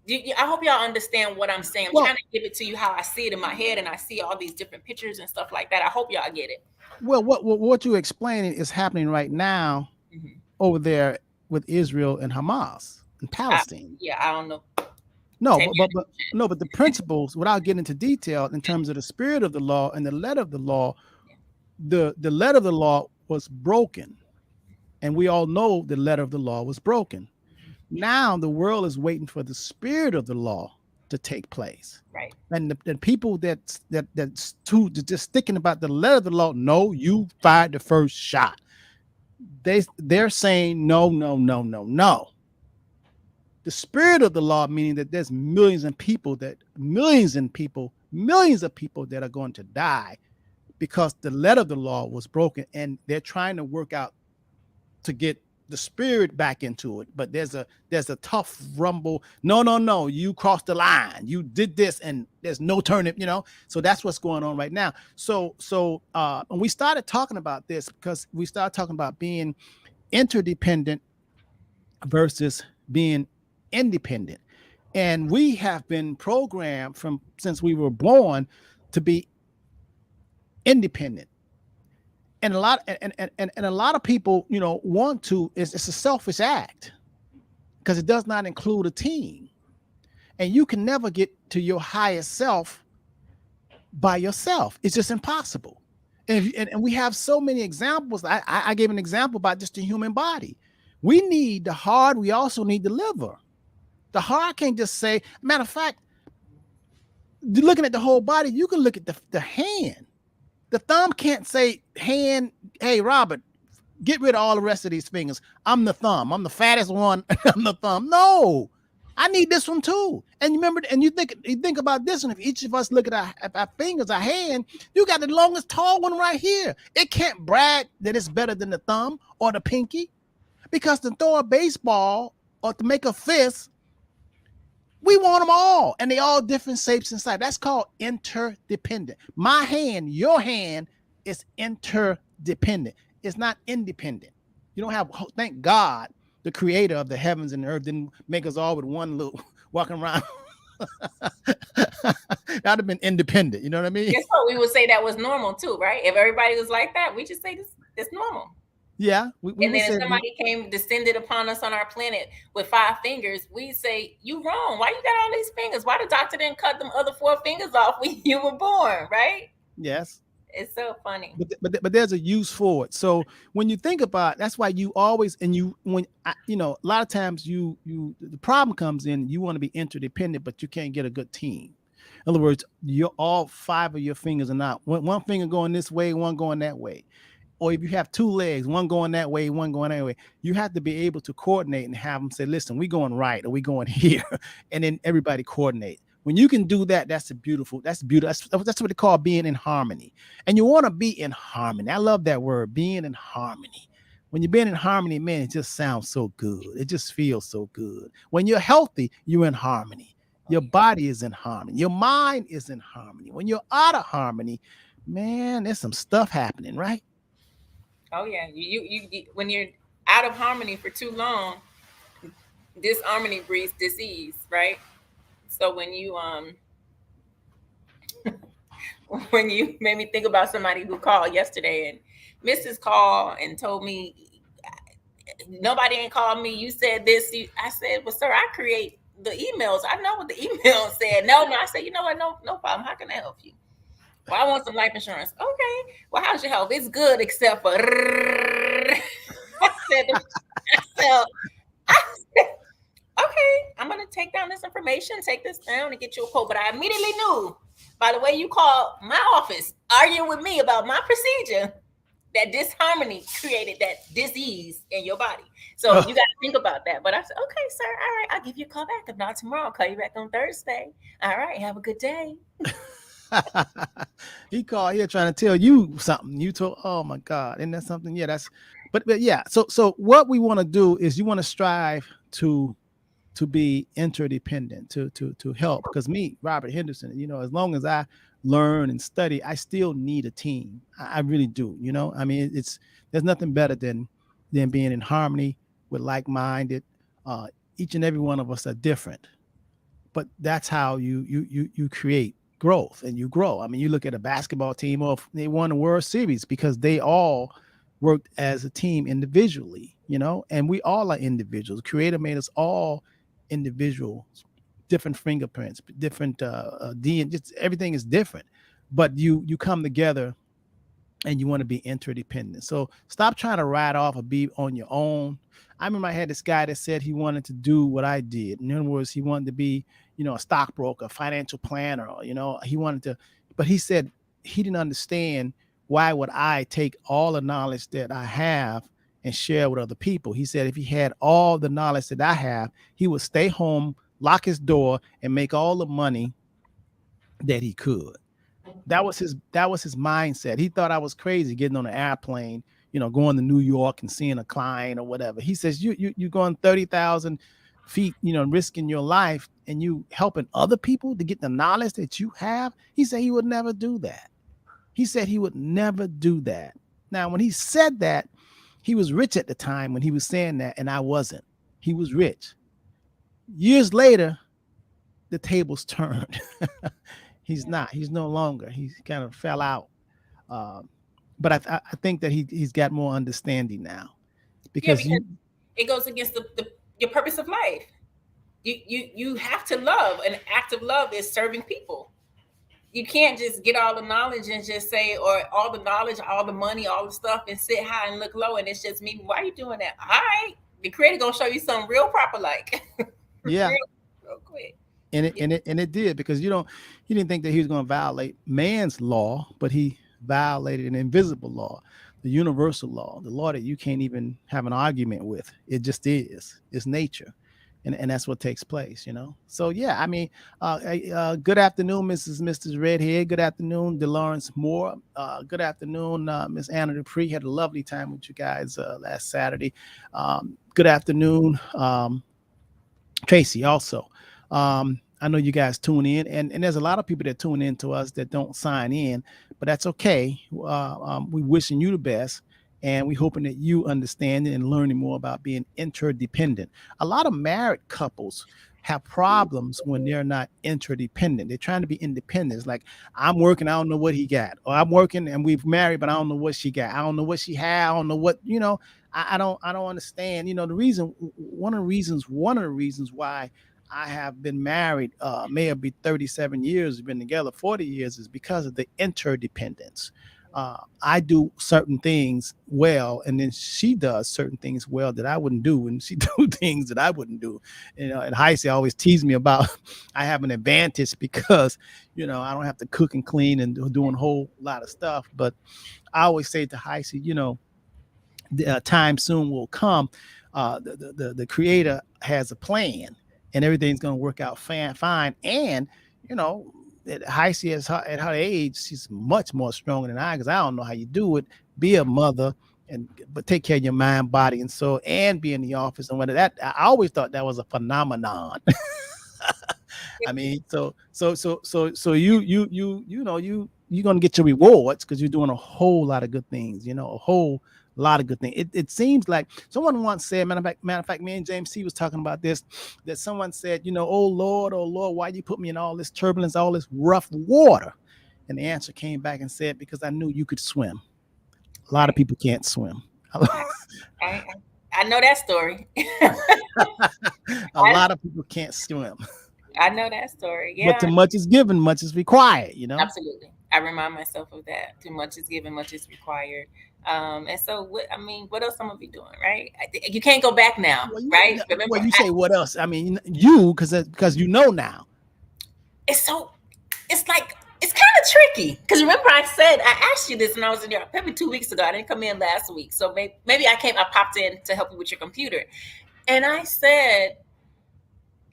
I hope y'all understand what I'm saying. I'm Well, trying to give it to you how I see it in my head, and I see all these different pictures and stuff like that. I hope y'all get it. what you're explaining is happening right now Mhm. over there with Israel and Hamas and Palestine. Yeah, I don't know. No, Take me but no, but the principles, without getting into detail in terms of the spirit of the law and the letter of the law, the letter of the law was broken, and we all know the letter of the law was broken. Now the world is waiting for the spirit of the law to take place. right. And the people that's just sticking about the letter of the law, no, you fired the first shot. They're saying no, no, no, no, no. The spirit of the law, meaning that there's millions of people that are going to die because the letter of the law was broken, and they're trying to work out to get the spirit back into it. But there's a tough rumble. No, no, no, you crossed the line. You did this, and there's no turning. So that's what's going on right now. And we started talking about this because we started talking about being interdependent versus being independent. And we have been programmed from since we were born to be independent. And a lot of people, want to, it's a selfish act because it does not include a team. And you can never get to your highest self by yourself. It's just impossible. And we have so many examples. I gave an example about just the human body. We need the heart. We also need the liver. The heart can't just say, matter of fact, looking at the whole body, you can look at the hand. The thumb can't say, hand, hey, Robert, get rid of all the rest of these fingers. I'm the thumb. I'm the fattest one. I'm the thumb. No, I need this one too. And remember, and you think about this one. If each of us look at our fingers, our hand, you got the longest tall one right here. It can't brag that it's better than the thumb or the pinky, because to throw a baseball or to make a fist, we want them all, and they all different shapes and size. That's called interdependent. My hand, your hand is interdependent. It's not independent. You don't have, thank God, the creator of the heavens and the earth didn't make us all with one little walking around. That'd have been independent. You know what I mean? Guess what? We would say that was normal too, right? If everybody was like that, we just say this it's normal. Yeah. We And would then if say, somebody descended upon us on our planet with 5 fingers, we say, you wrong. Why you got all these fingers? Why the doctor didn't cut them other 4 fingers off when you were born, right? yes. It's so funny. But there's a use for it. So when you think about, that's why you always, and you when a lot of times the problem comes in, you want to be interdependent, but you can't get a good team. In other words, you're all 5 of your fingers are not one finger going this way, one going that way. Or if you have 2 legs, one going that way, one going that way, you have to be able to coordinate and have them say, listen, we going right or we going here. And then everybody coordinate. When you can do that, that's beautiful. That's what they call being in harmony. And you want to be in harmony. I love that word, being in harmony. When you're being in harmony, man, it just sounds so good. It just feels so good. When you're healthy, you're in harmony. Your body is in harmony. Your mind is in harmony. When you're out of harmony, man, there's some stuff happening, right? Oh yeah, you when you're out of harmony for too long, disharmony breeds disease, right? So when you made me think about somebody who called yesterday and missed his call and told me nobody ain't called me. You said this. I said, well, sir, I create the emails. I know what the email said. No, no. I said, you know what? No, no problem. How can I help you? Well, I want some life insurance. Okay. Well, how's your health? It's good, except for. So I said, okay, I'm gonna take down this information, take this down, and get you a quote. But I immediately knew by the way you called my office, arguing with me about my procedure, that disharmony created that disease in your body. So you got to think about that. But I said, okay, sir, all right, I'll give you a call back. If not tomorrow, I'll call you back on Thursday. All right, have a good day. He called here trying to tell you something. You told, oh my God, isn't that something? Yeah, that's, but yeah. So what we want to do is you want to strive to be interdependent, to help. Because me, Robert Henderson, as long as I learn and study, I still need a team. I really do. I mean, there's nothing better than being in harmony with like-minded. Each and every one of us are different, but that's how you create growth and you grow. I mean, you look at a basketball team, or they won the World Series because they all worked as a team individually, and we all are individuals. Creator made us all individuals, different fingerprints, different DNA, just everything is different. But you come together and you want to be interdependent. So stop trying to ride off or be on your own. I remember I had this guy that said he wanted to do what I did. In other words, he wanted to be, a stockbroker, financial planner, he wanted to, but he said he didn't understand why would I take all the knowledge that I have and share with other people. He said if he had all the knowledge that I have, he would stay home, lock his door, and make all the money that he could. That was his mindset. He thought I was crazy getting on an airplane, going to New York and seeing a client or whatever. He says you going 30,000 feet, risking your life, and you helping other people to get the knowledge that you have. He said he would never do that. He said he would never do that. Now, when he said that, he was rich at the time when he was saying that, and I wasn't. He was rich. Years later, the tables turned. He's not. He's no longer. He kind of fell out. Um, but I think that he's got more understanding now Yeah, because because you, it goes against your purpose of life. You have to love. An act of love is serving people. You can't just get all the knowledge and just say, or all the knowledge, all the money, all the stuff, and sit high and look low, and it's just me. Why are you doing that? All right, the creator gonna show you something real proper, like yeah, real quick. and it did because he didn't think that he was going to violate man's law, but he violated an invisible law, the universal law, the law that you can't even have an argument with. It just is. It's nature. And that's what takes place. So yeah, I mean, good afternoon, Mrs. Redhead. Good afternoon, DeLawrence Moore. Good afternoon, Miss Anna Dupree. Had a lovely time with you guys last Saturday. Good afternoon, Tracy. Also, I know you guys tune in, and there's a lot of people that tune in to us that don't sign in, but that's okay. We wishing you the best, and we hoping that you understand it and learning more about being interdependent. A lot of married couples have problems when they're not interdependent. They're trying to be independent. It's like, I'm working, I don't know what he got, or I'm working and we've married, but I don't know what she got. I don't know what she had. I don't know what. I don't understand. The reason, one of the reasons why I have been married, may have been 37 years, been together 40 years, is because of the interdependence. I do certain things well, and then she does certain things well that I wouldn't do, and she do things that I wouldn't do. And Heisey always tease me about I have an advantage because I don't have to cook and clean and doing a whole lot of stuff. But I always say to Heisey, the time soon will come. The creator has a plan, and everything's going to work out fine. And at Heisey, at her age, she's much more stronger than I, because I don't know how you do it. Be a mother, but take care of your mind, body, and soul, and be in the office. And whether that, I always thought that was a phenomenon. I mean, so you're gonna get your rewards because you're doing a whole lot of good things, a whole A lot of good things. It seems like someone once said, matter of fact, me and James C was talking about this, that someone said, oh Lord, why you put me in all this turbulence, all this rough water? And the answer came back and said, because I knew you could swim. A lot of Right. people can't swim. I, I, I know that story. A I, lot of people can't swim. I know that story. But Yeah, too much is given, much is required. absolutely. I remind myself of that. Too much is given, much is required. And so, what I mean, what else I'm gonna be doing, right? You can't go back now, Well, you, right? no, Remember, well, you say what else? I mean, you, because you know now. it's so, it's like it's kind of tricky because remember I asked you this when I was in your maybe 2 weeks ago. I didn't come in last week, so maybe I popped in to help you with your computer, and I said,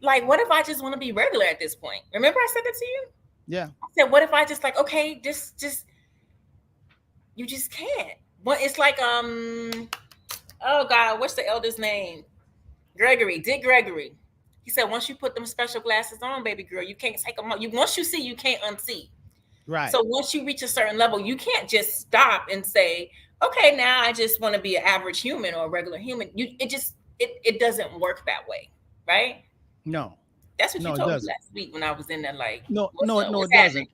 like, what if I just want to be regular at this point? Remember, I said that to you. Yeah. I said, what if I just like, okay, just you just can't. What it's like, oh God, what's the elder's name? Gregory, Dick Gregory. He said, once you put them special glasses on, baby girl, you can't take them off. You once you see, you can't unsee. Right. So once you reach a certain level, you can't just stop and say, okay, now I just want to be an average human or a regular human. It doesn't work that way, right? No. That's what you No, it told me doesn't. last week when I was in there. Like, No, what's no, up? no, What's it happening?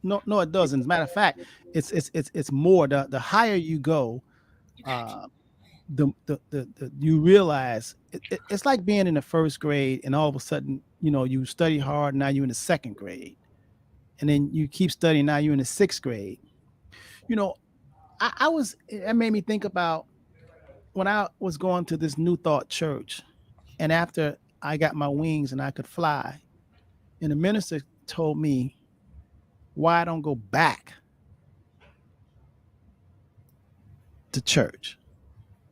doesn't. No, it doesn't. As a matter of fact, it's more the higher you go, You gotta keep. uh, the you realize it's like being in the first grade, and all of a sudden, you study hard. Now you're in the second grade, and then you keep studying. Now you're in the sixth grade. You know, I was. It made me think about when I was going to this New Thought church, and after I got my wings and I could fly, and the minister told me why I don't go back to church,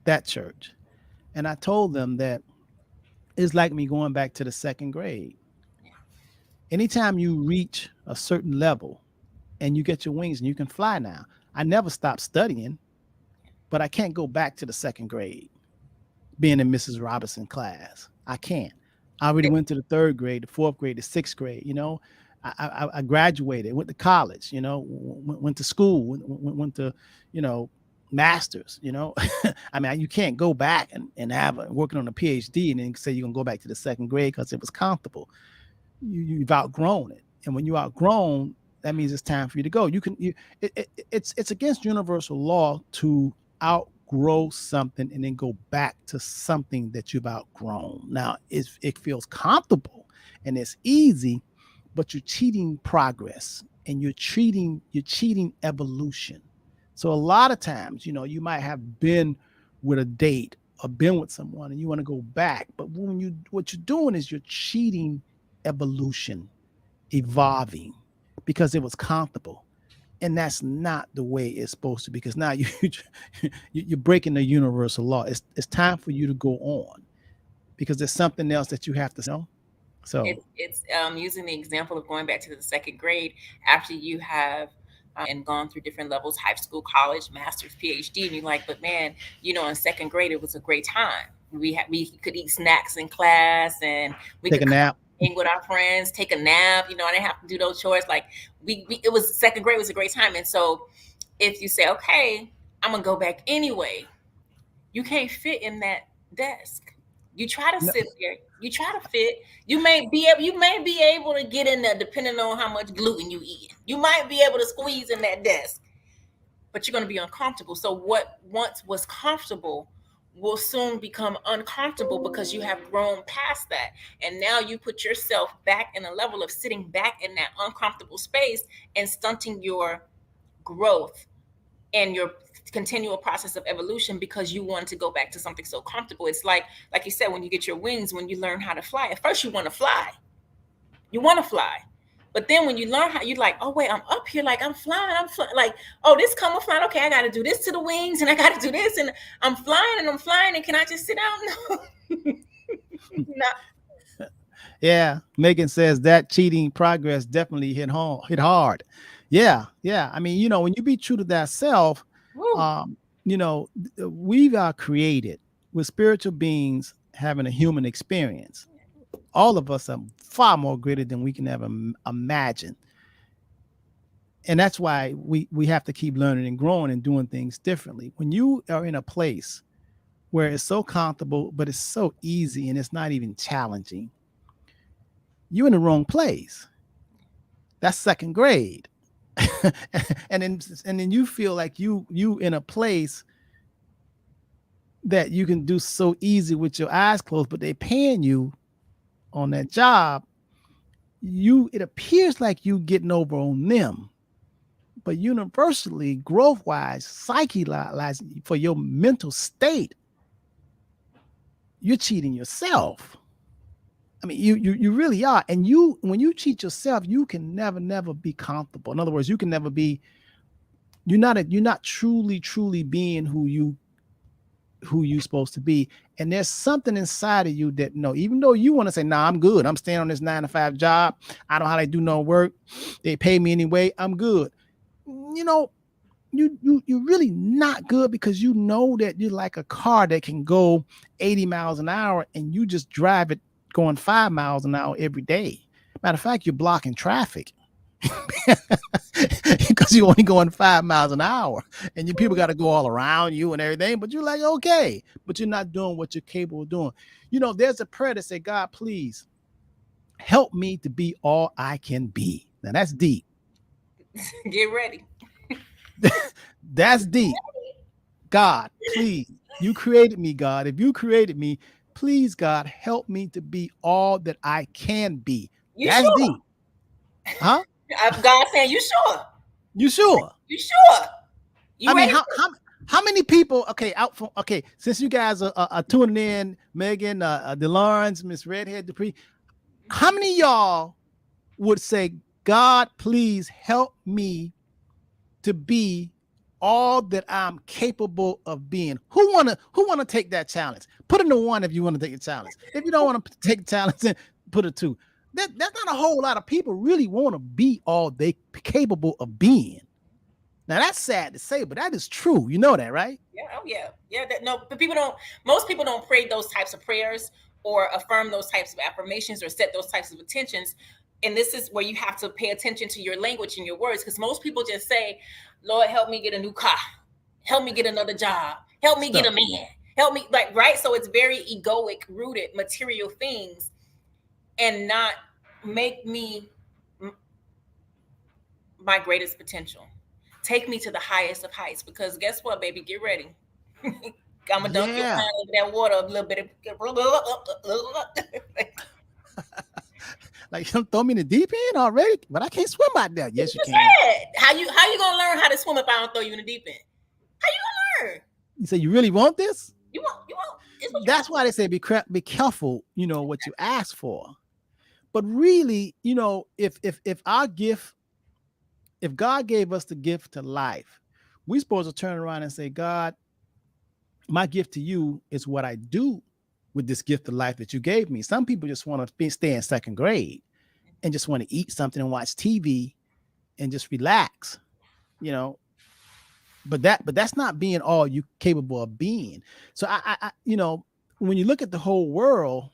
that church. And I told them that it's like me going back to the second grade. Anytime you reach a certain level and you get your wings and you can fly now, I never stopped studying, but I can't go back to the second grade, being in Mrs. Robinson class. I can't. I already went to the third grade, the fourth grade, the sixth grade. I graduated, went to college, went to school, went to, you know, masters. I mean, you can't go back and have working on a PhD and then say you're gonna go back to the second grade because it was comfortable. You've outgrown it, and when you outgrown, that means it's time for you to go. It's against universal law to outgrow something and then go back to something that you've outgrown. Now, it feels comfortable and it's easy, but you're cheating progress and you're cheating evolution. So a lot of times, you might have been with a date or been with someone and you want to go back, but what you're doing is you're cheating evolution, evolving, because it was comfortable. And that's not the way it's supposed to be, because now you're breaking the universal law. It's time for you to go on, because there's something else that you have to. So It's using the example of going back to the second grade after you have and gone through different levels, high school, college, master's, PhD, and you're like, but man, in second grade it was a great time. We could eat snacks in class, and we take could a come nap. hang with our friends, take a nap. I didn't have to do those chores. Like we it was second grade was a great time, and so if you say, okay, I'm gonna go back anyway, you can't fit in that desk. You try to No, sit there, you try to fit. You may be able to get in there depending on how much gluten you eat. You might be able to squeeze in that desk, but you're going to be uncomfortable. So what once was comfortable will soon become uncomfortable because you have grown past that. And now you put yourself back in a level of sitting back in that uncomfortable space and stunting your growth and your continual process of evolution because you want to go back to something so comfortable. It's like you said, when you get your wings, when you learn how to fly, at first you want to fly. You want to fly. But then when you learn how, you're like, oh wait, I'm up here, like I'm flying, like, oh, this come with flying. Okay, I got to do this to the wings, and I got to do this, and I'm flying, and can I just sit down? No, not. yeah, Megan says that cheating progress definitely hit hard. Yeah, yeah. I mean, when you be true to that self, Woo. um, we are created with spiritual beings having a human experience. All of us are far more greater than we can ever imagine. And that's why we have to keep learning and growing and doing things differently. When you are in a place where it's so comfortable, but it's so easy and it's not even challenging, you're in the wrong place. That's second grade. And then you feel like you in a place that you can do so easy with your eyes closed, but they paying you on that job. You it appears like you getting over on them, but universally, growth wise, psyche wise, for your mental state, you're cheating yourself. I mean, you really are. And you when you cheat yourself, you can never be comfortable. In other words, you can never be. You're not truly being who you supposed to be. And there's something inside of you that no, even though you want to say, nah, I'm good. I'm staying on this 9 to 5 job. I don't know how they do no work. They pay me anyway. I'm good. You know, you're really not good because you know that you're like a car that can go 80 miles an hour and you just drive it going 5 miles an hour every day. Matter of fact, you're blocking traffic because you're only going 5 miles an hour and you people got to go all around you and everything, but you're like, okay, but you're not doing what you're capable of doing. There's a prayer that say, God, please help me to be all I can be. Now that's deep. Get ready. That's deep. God, please, you created me, God. If you created me, please, God, help me to be all that I can be. You That's sure? deep. Huh? God saying, you sure? You sure? You sure? I You mean, ready? how many people? Okay, out from okay. Since you guys are tuning in, Megan, DeLawrence, Miss Redhead, Dupree, how many of y'all would say, God, please help me to be all that I'm capable of being? Who wanna take that challenge? Put in the one if you want to take a challenge. If you don't want to take the challenge, then put a two. That's not a whole lot of people really want to be all they capable of being. Now that's sad to say, but that is true. You know that, right? Yeah, oh yeah, yeah. That, no, but people don't. Most people don't pray those types of prayers or affirm those types of affirmations or set those types of intentions. And this is where you have to pay attention to your language and your words, because most people just say, "Lord, help me get a new car, help me get another job, help me get a Stuff. man, help me," like, right. So it's very egoic, rooted, material things, and not make me my greatest potential. Take me to the highest of heights, because guess what, baby? Get ready. I'm gonna dunk your Yeah. behind into that water a little bit. Like throw me in the deep end already, but I can't swim out there. Yes, you You can. said, how you gonna learn how to swim if I don't throw you in the deep end? How you gonna learn? You say you really want this? You want this what you That's why they say be careful. What you ask for. But really, if our gift, if God gave us the gift to life, we supposed to turn around and say, God, my gift to you is what I do with this gift of life that you gave me. Some people just want to stay in second grade and just want to eat something and watch TV and just relax, you know. But that's not being all you capable of being. So when you look at the whole world,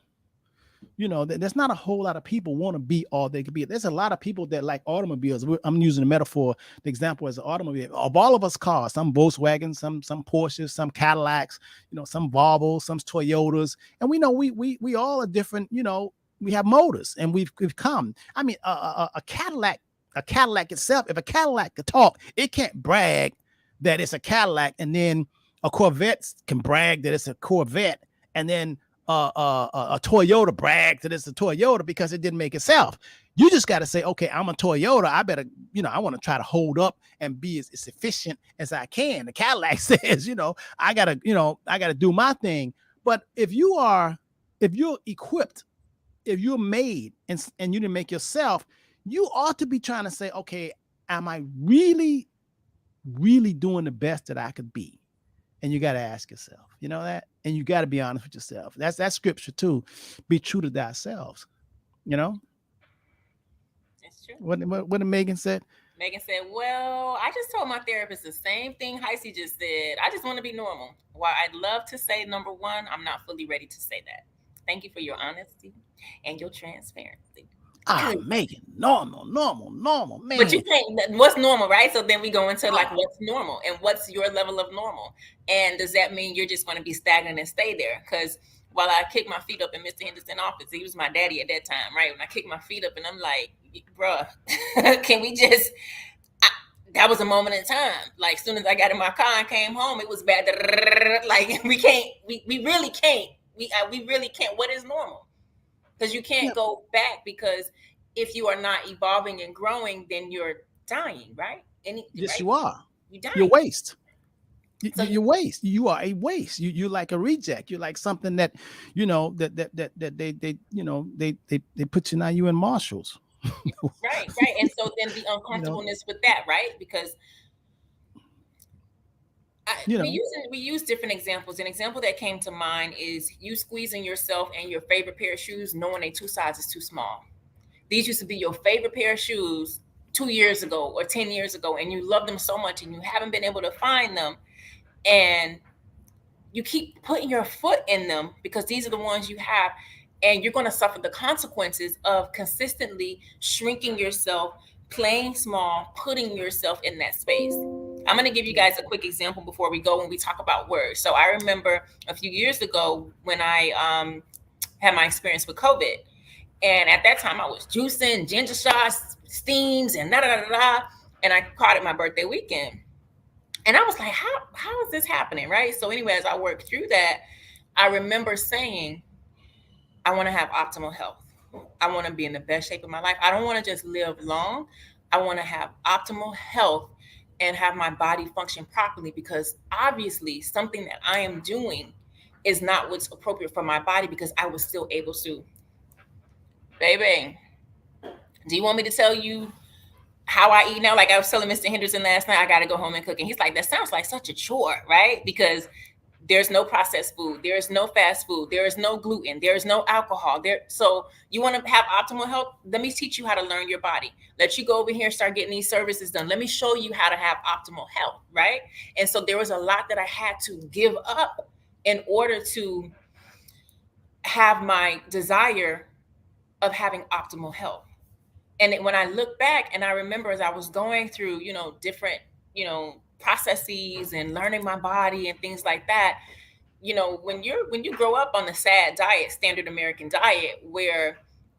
there's not a whole lot of people want to be all they could be. There's a lot of people that like automobiles. I'm using the metaphor, the example as an automobile. Of all of us cars, some Volkswagen, some Porsches, some Cadillacs, some Volvos, some Toyotas, and we know we all are different. We have motors, and we've come. I mean, a Cadillac. A Cadillac itself, if a Cadillac could talk, it can't brag that it's a Cadillac, and then a Corvette can brag that it's a Corvette, and then a Toyota brag that it's a Toyota because it didn't make itself. You just got to say, okay, I'm a Toyota. I better, I want to try to hold up and be as efficient as I can. The Cadillac says, I gotta do my thing. But if you're equipped, if you're made and you didn't make yourself, you ought to be trying to say, okay, am I really doing the best that I could be? And you got to ask yourself, that, and you got to be honest with yourself. That's scripture too. Be true to thyself. You know It's true. what Megan said. Megan said, "Well, I just told my therapist the same thing Heisey just said. I just want to be normal. While I'd love to say number one, I'm not fully ready to say that. Thank you for your honesty and your transparency." Ah, Megan, normal, But you man. can't, what's normal, right? So then we go into like what's normal and what's your level of normal. And does that mean you're just going to be stagnant and stay there? Because while I kicked my feet up in Mr. Henderson's office, he was my daddy at that time, right? When I kicked my feet up and I'm like, bruh, can we just, I, that was a moment in time. Like, as soon as I got in my car and came home, it was bad. Like, we can't, we really can't. We really can't. What is normal? Because you can't Yeah, go back, because if you are not evolving and growing, then you're dying, right? yes, Right? you are. You're You're dying. waste. So You waste. You are a waste. You're like a reject. You're like something that, that they they put you now. You in Marshalls. right, right. And so then the you know, uncomfortableness with that, right? Because you we know. use different examples. An example that came to mind is you squeezing yourself in your favorite pair of shoes, knowing they two sizes too small. These used to be your favorite pair of shoes 2 years ago or 10 years ago, and you love them so much, and you haven't been able to find them, and you keep putting your foot in them because these are the ones you have, and you're going to suffer the consequences of consistently shrinking yourself, playing small, putting yourself in that space. I'm going to give you Yeah. guys a quick example before we go when we talk about words. So I remember a few years ago when I had my experience with COVID, and at that time I was juicing, ginger shots, steams, and da da da da, and I caught it my birthday weekend. And I was like, how is this happening? Right. So anyway, as I worked through that, I remember saying, I want to have optimal health. I want to be in the best shape of my life. I don't want to just live long. I want to have optimal health and have my body function properly, because obviously something that I am doing is not what's appropriate for my body, because I was still able to. Baby, do you want me to tell you how I eat now? Like I was telling Mr. Henderson last night, I got to go home and cook. And he's like, that sounds like such a chore, right? Because there's no processed food, there is no fast food, there is no gluten, there is no alcohol there. So you want to have optimal health? Let me teach you how to learn your body. Let you go over here and start getting these services done. Let me show you how to have optimal health, right? And so there was a lot that I had to give up in order to have my desire of having optimal health. And when I look back and I remember as I was going through, different, processes and learning my body and things like that, when you grow up on the sad diet, standard American diet, where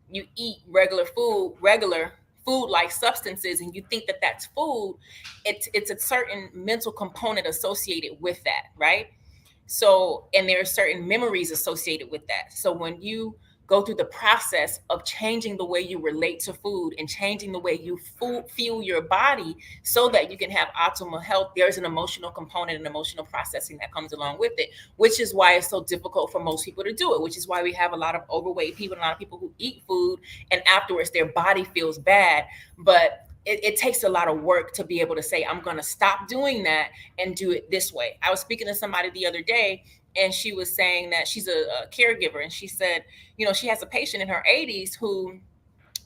you eat regular food like substances, and you think that that's food, it's a certain mental component associated with that, right? So, and there are certain memories associated with that. So when you go through the process of changing the way you relate to food and changing the way you fuel your body so that you can have optimal health, there's an emotional component and emotional processing that comes along with it, which is why it's so difficult for most people to do it, which is why we have a lot of overweight people and a lot of people who eat food and afterwards their body feels bad. But it takes a lot of work to be able to say, I'm going to stop doing that and do it this way. I was speaking to somebody the other day, and she was saying that she's a caregiver, and she said, she has a patient in her 80s who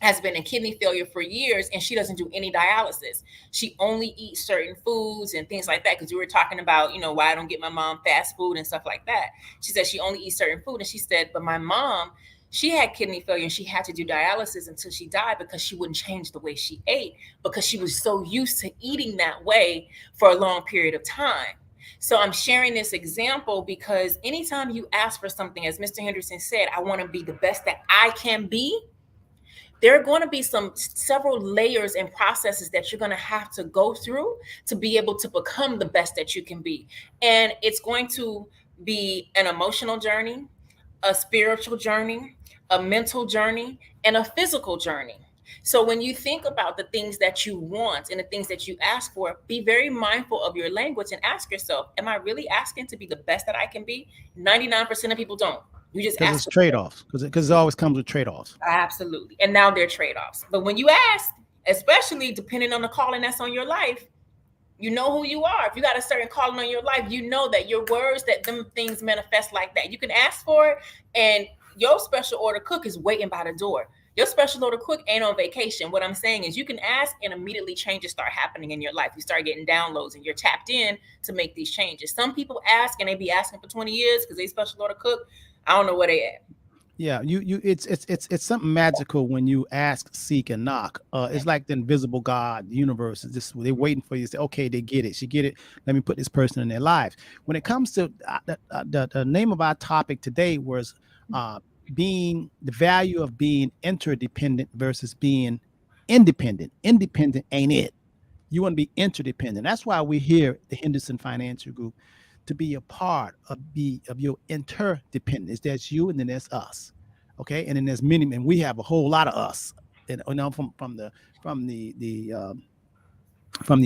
has been in kidney failure for years, and she doesn't do any dialysis. She only eats certain foods and things like that, because we were talking about, why I don't get my mom fast food and stuff like that. She said she only eats certain food, and she said, but my mom, she had kidney failure and she had to do dialysis until she died, because she wouldn't change the way she ate, because she was so used to eating that way for a long period of time. So I'm sharing this example because anytime you ask for something, as Mr. Henderson said, I want to be the best that I can be, there are going to be several layers and processes that you're going to have to go through to be able to become the best that you can be. And it's going to be an emotional journey, a spiritual journey, a mental journey, and a physical journey. So when you think about the things that you want and the things that you ask for, be very mindful of your language and ask yourself, am I really asking to be the best that I can be? 99% of people don't. You just Because ask it's for trade offs. Because it always comes with trade offs. absolutely. And now they're trade-offs. But when you ask, especially depending on the calling that's on your life, you know who you are. If you got a certain calling on your life, you know that your words, that them things manifest like that. You can ask for it, and your special order cook is waiting by the door. Your special order cook ain't on vacation. What I'm saying is you can ask and immediately changes start happening in your life. You start getting downloads and you're tapped in to make these changes. Some people ask and they be asking for 20 years because they special order cook. I don't know where they at. Yeah, it's something magical when you ask, seek, and knock. It's like the invisible God, the universe is just they're waiting for you to say, okay, they get it, she get it. Let me put this person in their lives. When it comes to the name of our topic today was uh, being the value of being interdependent versus being independent. Independent ain't it. You want to be interdependent. That's why we're here, the Henderson Financial Group, to be a part of your interdependence. That's you, and then there's us. Okay, and then there's many, and we have a whole lot of us. And you know, from from the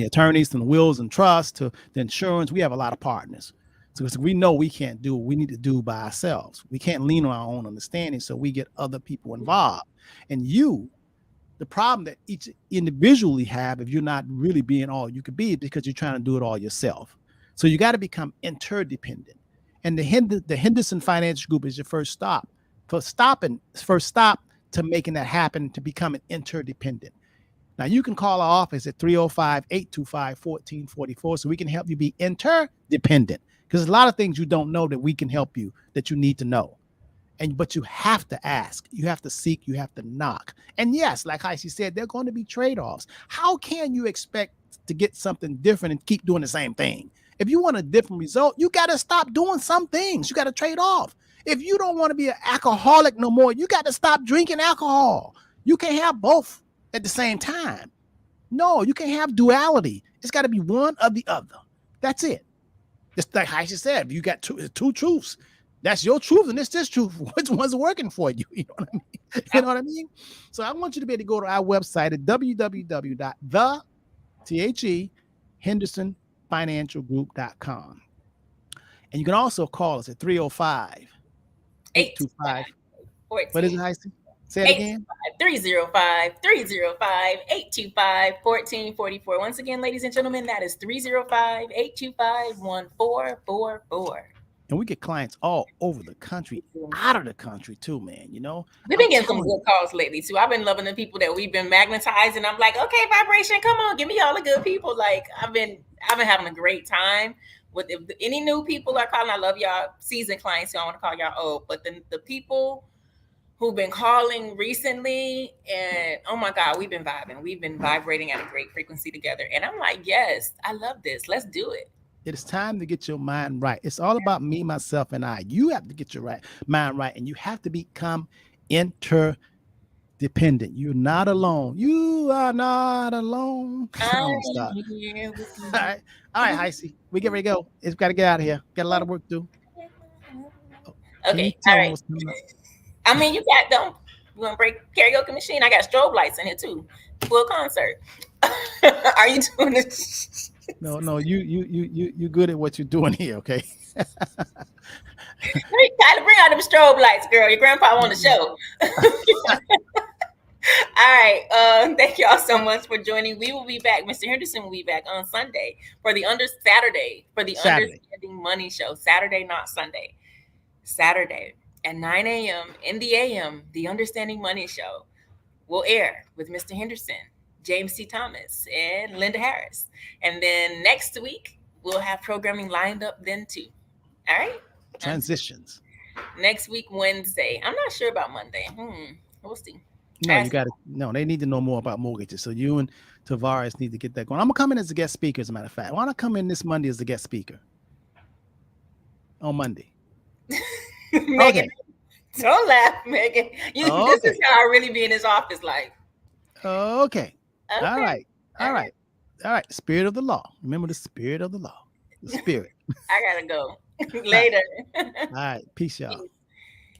attorneys, from the wills and trusts to the insurance, we have a lot of partners. So we know we can't do what we need to do by ourselves. We can't lean on our own understanding, so we get other people involved. And you, the problem that each individually have, if you're not really being all you could be, is because you're trying to do it all yourself. So you got to become interdependent. And the Henderson Financial Group is your first stop to making that happen, to becoming interdependent. Now you can call our office at 305-825-1444 so we can help you be interdependent. Because there's a lot of things you don't know that we can help you, that you need to know. But you have to ask, you have to seek, you have to knock. And yes, like Heisey said, there are going to be trade-offs. How can you expect to get something different and keep doing the same thing? If you want a different result, you got to stop doing some things. You got to trade off. If you don't want to be an alcoholic no more, you got to stop drinking alcohol. You can't have both at the same time. No, you can't have duality. It's got to be one or the other. That's it. Just like Heisey said, you got two truths. That's your truth, and it's this truth. Which one's working for you? You know what I mean? You know what I mean? So I want you to be able to go to our website at www.hendersonfinancialgroup.com. And you can also call us at 305-825. What is it, Heisey? Say it again. 305-825-1444. Once again, ladies and gentlemen, that is 305-825-1444. And we get clients all over the country, out of the country too, man. You know, we've been getting some good calls lately too. I've been loving the people that we've been magnetizing. I'm like, okay, vibration, come on, give me all the good people. Like I've been having a great time. With if any new people are calling, I love y'all seasoned clients. So I want to call y'all old, but the people who've been calling recently, and oh my God, we've been vibing. We've been vibrating at a great frequency together. And I'm like, yes, I love this. Let's do it. It is time to get your mind right. It's all about me, myself, and I. You have to get your mind right, and you have to become interdependent. You're not alone. You are not alone. I'm stop. All right, Heisey. We get ready to go. It's got to get out of here. Got a lot of work to do. Okay, all right. I mean, you got them. You want to break karaoke machine? I got strobe lights in here too. Full concert. Are you doing this? No, you good at what you're doing here, okay? Tyler, bring out them strobe lights, girl. Your grandpa on the show. All right. Thank y'all so much for joining. We will be back. Mr. Henderson will be back on Sunday for the Saturday Understanding Money Show. Saturday, not Sunday. Saturday at 9 a.m. in the a.m. The Understanding Money Show will air with Mr. Henderson, James T. Thomas, and Linda Harris. And then next week, we'll have programming lined up then too. All right? Transitions. Next week, Wednesday. I'm not sure about Monday. We'll see. No, you got to. No, they need to know more about mortgages. So you and Tavares need to get that going. I'm gonna come in as a guest speaker. As a matter of fact, why not come in this Monday as a guest speaker? On Monday. Megan, okay. Don't laugh, Megan. This is how I really be in his office, like. Okay. All right. Spirit of the law. Remember the spirit of the law. The spirit. I gotta go. Later. All right. Peace, y'all.